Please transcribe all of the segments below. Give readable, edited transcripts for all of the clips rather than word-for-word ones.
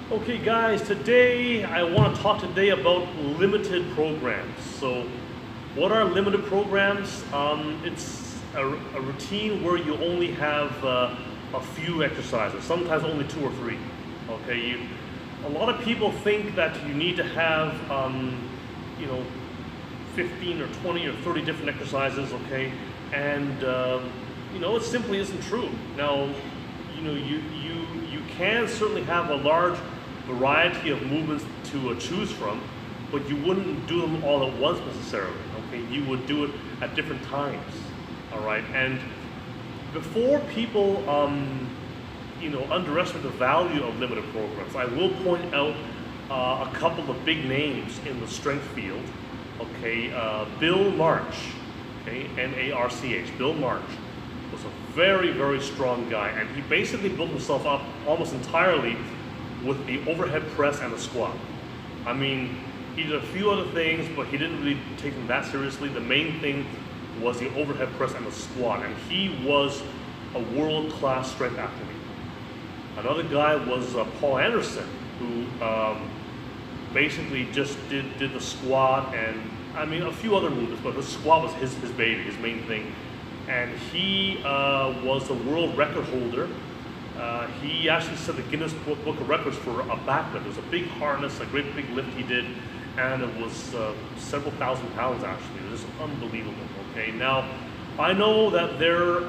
Okay guys, today I want to talk today about limited programs. So what are limited programs? It's a routine where you only have a few exercises, sometimes only two or three. Okay, a lot of people think that you need to have you know 15 or 20 or 30 different exercises, okay? And it simply isn't true. Now, you can certainly have a large variety of movements to choose from, but you wouldn't do them all at once necessarily, okay? You would do it at different times, all right? And before people, underestimate the value of limited programs, I will point out a couple of big names in the strength field. Okay, Bill March, okay, M-A-R-C-H, Bill March was a very, very strong guy, and he basically built himself up almost entirely with the overhead press and the squat. I mean, he did a few other things, but he didn't really take them that seriously. The main thing was the overhead press and the squat, and he was a world-class strength athlete. Another guy was Paul Anderson, who basically just did the squat and a few other movements, but the squat was his baby, his main thing. And he was the world record holder. He actually set the Guinness Book of Records for a back lift. It was a big harness, a great big lift he did, and it was several thousand pounds actually. It was just unbelievable. Okay, now I know that their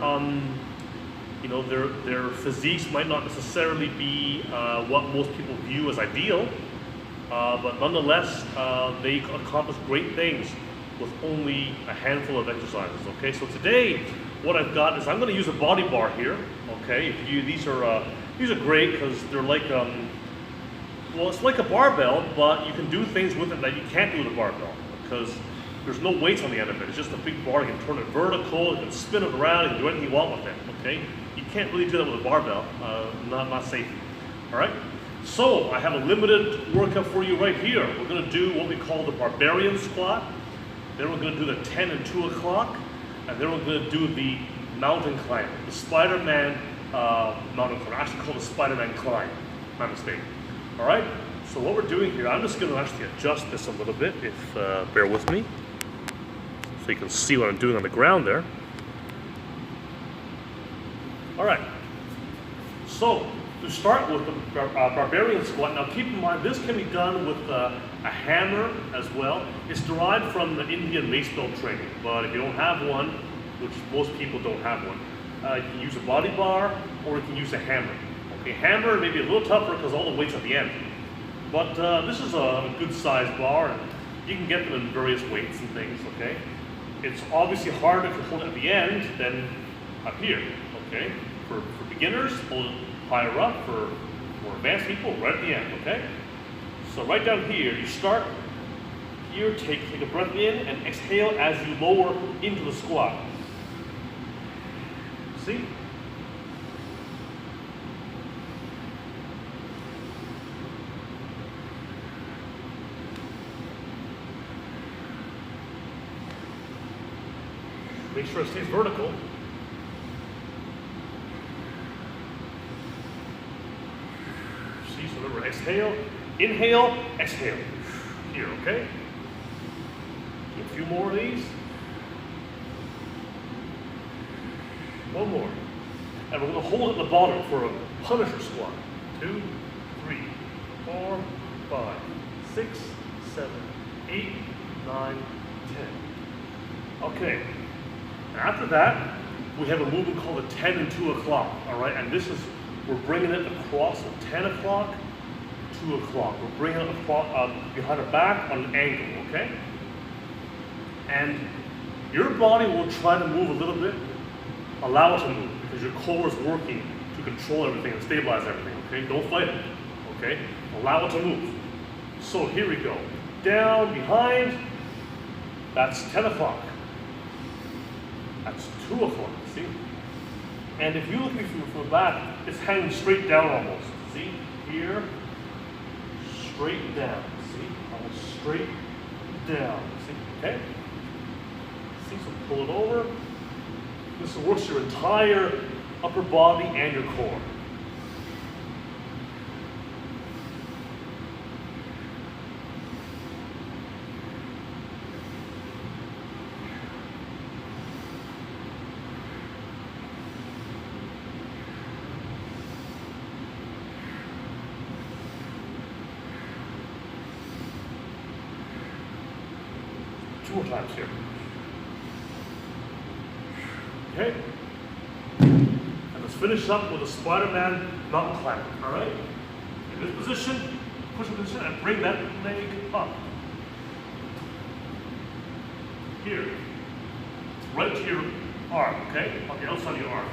physiques might not necessarily be what most people view as ideal. But nonetheless, they accomplished great things with only a handful of exercises. Okay, so today what I've got is I'm going to use a body bar here. Okay, these are great because they're like it's like a barbell, but you can do things with it that you can't do with a barbell because there's no weights on the end of it. It's just a big bar. You can turn it vertical, you can spin it around, you can do anything you want with it. Okay, you can't really do that with a barbell. Not safe. All right. So I have a limited workout for you right here. We're going to do what we call the barbarian squat. Then we're going to do the 10 and 2 o'clock. And then we're going to do the mountain climb, the Spider-Man mountain climb. I actually call it the Spider-Man climb. My mistake. All right? So what we're doing here, I'm just going to actually adjust this a little bit, if bear with me. So you can see what I'm doing on the ground there. All right. So to start with the barbarian squat, now keep in mind this can be done with a hammer as well. It's derived from the Indian mace belt training, but if you don't have one, which most people don't have one, you can use a body bar or you can use a hammer. Okay, hammer may be a little tougher because all the weight's at the end, but this is a good sized bar and you can get them in various weights and things, okay? It's obviously harder to hold it at the end than up here, okay? For beginners, hold it higher up. For more advanced people, right at the end, okay? So right down here, you start here, take a breath in and exhale as you lower into the squat. See? Make sure it stays vertical. So remember, exhale, inhale, exhale. Here, okay? Do a few more of these. One more. And we're going to hold it at the bottom for a Punisher squat. 2, 3, 4, 5, 6, 7, 8, 9, 10. Okay. After that, we have a movement called the 10 and 2 o'clock. All right, and this is, we're bringing it across at 10 o'clock, 2 o'clock. We're bringing it across, behind our back on an angle, okay? And your body will try to move a little bit. Allow it to move because your core is working to control everything and stabilize everything, okay? Don't fight it, okay? Allow it to move. So here we go. Down, behind, that's 10 o'clock. That's 2 o'clock, see? And if you look at me from the back, it's hanging straight down almost. See? Here, straight down. See? Almost straight down. See? Okay? See? So pull it over. This works your entire upper body and your core. more times here. Okay. And let's finish up with a Spider-Man mountain climber. All right. In this position, push the position and bring that leg up. Here. Right to your arm, okay? On the outside of your arm.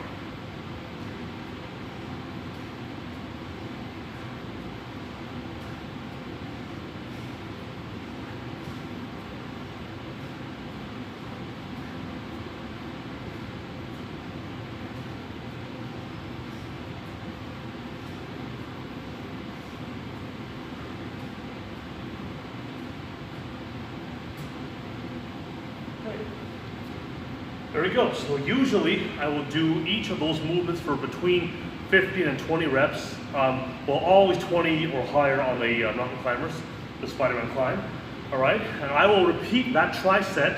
There we go. So usually I will do each of those movements for between 15 and 20 reps. Well, always 20 or higher on the mountain climbers, the Spider-Man climb. All right, and I will repeat that tricep.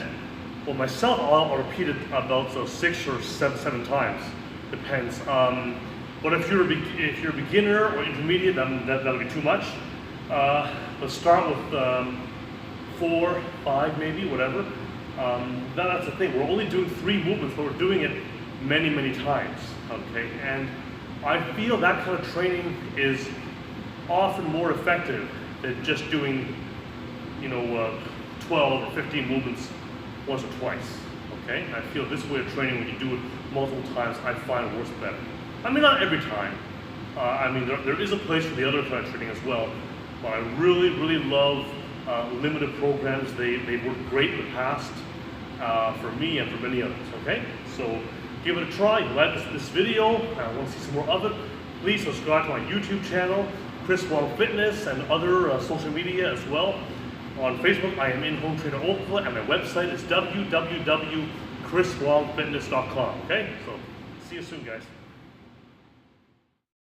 Well, myself, I'll repeat it about 6 or 7 times. Depends. But if you're a beginner or intermediate, that'll be too much. Let's start with 4, 5, maybe, whatever. That's the thing, we're only doing 3 movements, but we're doing it many, many times, okay? And I feel that kind of training is often more effective than just doing, 12 or 15 movements once or twice, okay? I feel this way of training, when you do it multiple times, I find it works better. I mean, not every time. There is a place for the other kind of training as well, but I really, really love limited programs. They've worked great in the past for me and for many others, okay? So give it a try. If you like this video, I want to see some more of it, please subscribe to my YouTube channel, Chris Wong Fitness, and other social media as well. On Facebook, I am In-Home Trainer Oakville, and my website is www.chriswongfitness.com, okay? So see you soon, guys.